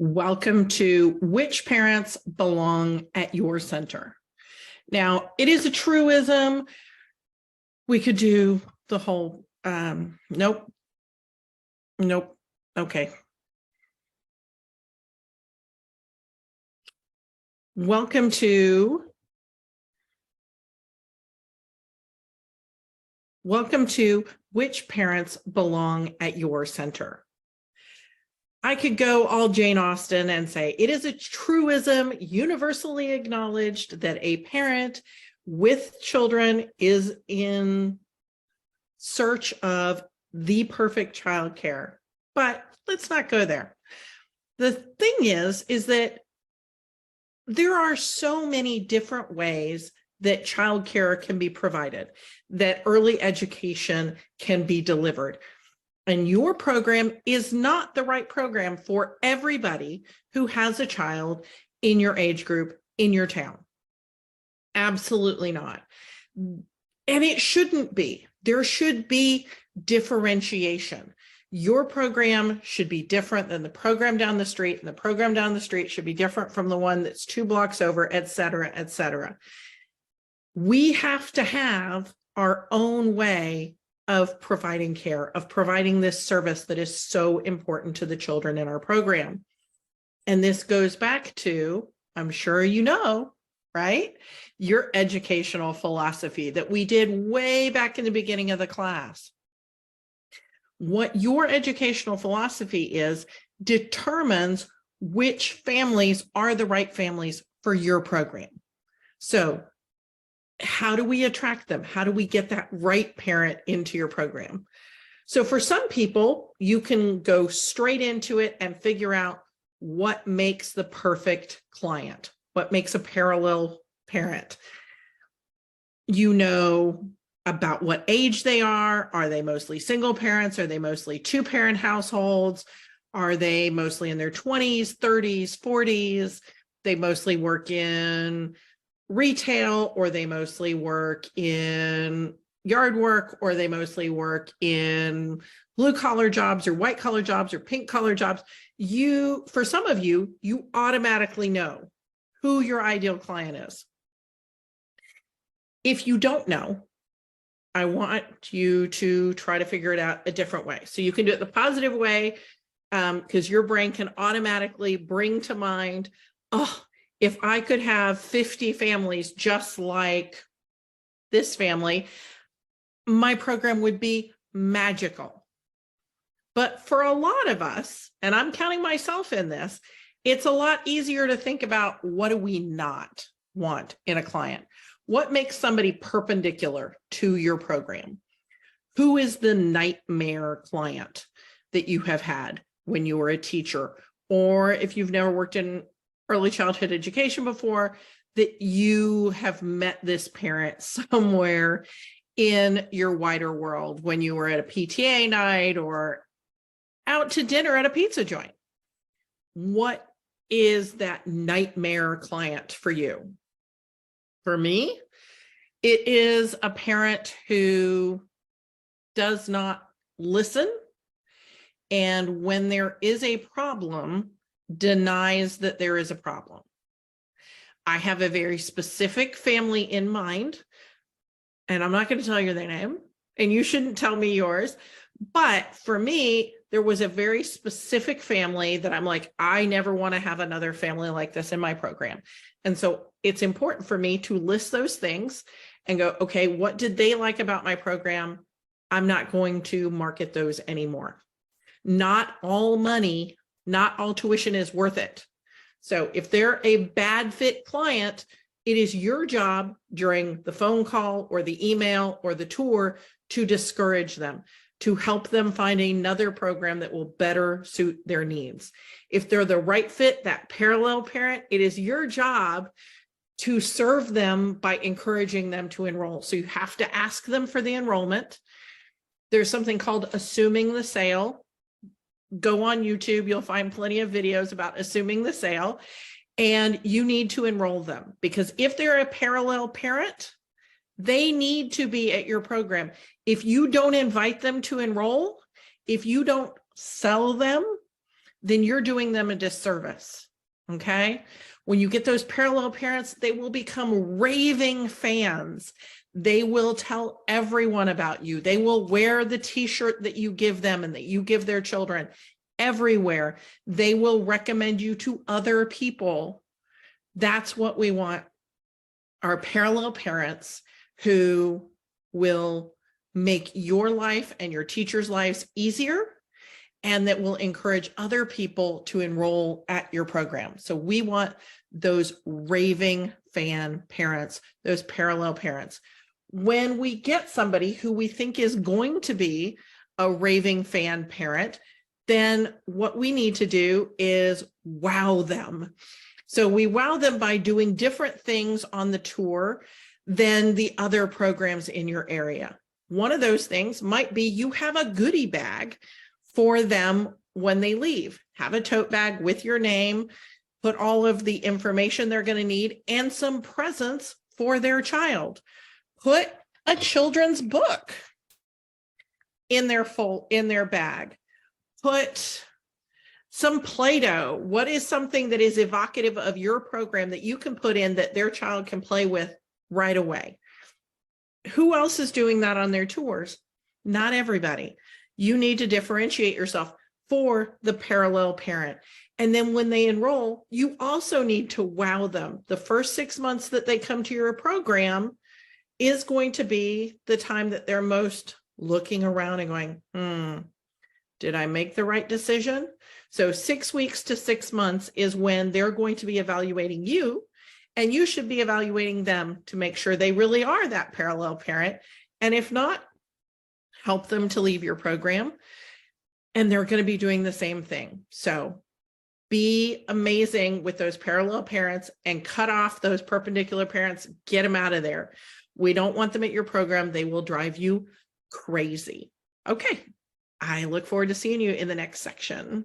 Welcome to Which Parents Belong at Your Center. Now, it is a truism. We could do the whole, nope. Okay. Welcome to Which Parents Belong at Your Center. I could go all Jane Austen and say it is a truism universally acknowledged that a parent with children is in search of the perfect childcare. But let's not go there. The thing is that there are so many different ways that childcare can be provided, that early education can be delivered. And your program is not the right program for everybody who has a child in your age group, in your town. Absolutely not. And it shouldn't be. There should be differentiation. Your program should be different than the program down the street, and the program down the street should be different from the one that's 2 blocks over, et cetera, et cetera. We have to have our own way of providing care, of providing this service that is so important to the children in our program. And this goes back to, I'm sure you know, right? Your educational philosophy that we did way back in the beginning of the class. What your educational philosophy is determines which families are the right families for your program. So how do we attract them? How do we get that right parent into your program? So for some people, you can go straight into it and figure out what makes the perfect client, what makes a parallel parent. You know about what age they are. Are they mostly single parents? Are they mostly 2-parent households? Are they mostly in their 20s, 30s, 40s? They mostly work in retail, or they mostly work in yard work, or they mostly work in blue collar jobs or white collar jobs or pink collar jobs. For some of you, you automatically know who your ideal client is. If you don't know, I want you to try to figure it out a different way. So you can do it the positive way, because your brain can automatically bring to mind, oh, if I could have 50 families just like this family, my program would be magical. But for a lot of us, and I'm counting myself in this, it's a lot easier to think about, what do we not want in a client? What makes somebody perpendicular to your program? Who is the nightmare client that you have had when you were a teacher? Or if you've never worked in early childhood education before, that you have met this parent somewhere in your wider world when you were at a PTA night or out to dinner at a pizza joint. What is that nightmare client for you? For me, it is a parent who does not listen, and when there is a problem, denies that there is a problem. I have a very specific family in mind, and I'm not going to tell you their name, and you shouldn't tell me yours. But for me, there was a very specific family that I'm like, I never want to have another family like this in my program. And so it's important for me to list those things and go, okay, what did they like about my program? I'm not going to market those anymore. Not all money, not all tuition is worth it. So if they're a bad fit client, it is your job during the phone call or the email or the tour to discourage them, to help them find another program that will better suit their needs. If they're the right fit, that parallel parent, it is your job to serve them by encouraging them to enroll. So you have to ask them for the enrollment. There's something called assuming the sale. Go on YouTube, you'll find plenty of videos about assuming the sale, and you need to enroll them, because if they're a parallel parent, they need to be at your program. If you don't invite them to enroll, if you don't sell them then you're doing them a disservice. Okay. When you get those parallel parents, they will become raving fans. They will tell everyone about you. They will wear the t-shirt that you give them and that you give their children everywhere. They will recommend you to other people. That's what we want. Our parallel parents who will make your life and your teachers' lives easier, and that will encourage other people to enroll at your program. So we want those raving fan parents, those parallel parents. When we get somebody who we think is going to be a raving fan parent, then what we need to do is wow them. So we wow them by doing different things on the tour than the other programs in your area. One of those things might be you have a goodie bag for them when they leave. Have a tote bag with your name, put all of the information they're going to need, and some presents for their child. Put a children's book in their bag. Put some Play-Doh. What is something that is evocative of your program that you can put in that their child can play with right away? Who else is doing that on their tours? Not everybody. You need to differentiate yourself for the parallel parent. And then when they enroll, you also need to wow them. The first 6 months that they come to your program is going to be the time that they're most looking around and going, did I make the right decision? So 6 weeks to 6 months is when they're going to be evaluating you, and you should be evaluating them to make sure they really are that parallel parent. And if not, help them to leave your program, and they're going to be doing the same thing. So be amazing with those parallel parents and cut off those perpendicular parents. Get them out of there. We don't want them at your program. They will drive you crazy. Okay. I look forward to seeing you in the next section.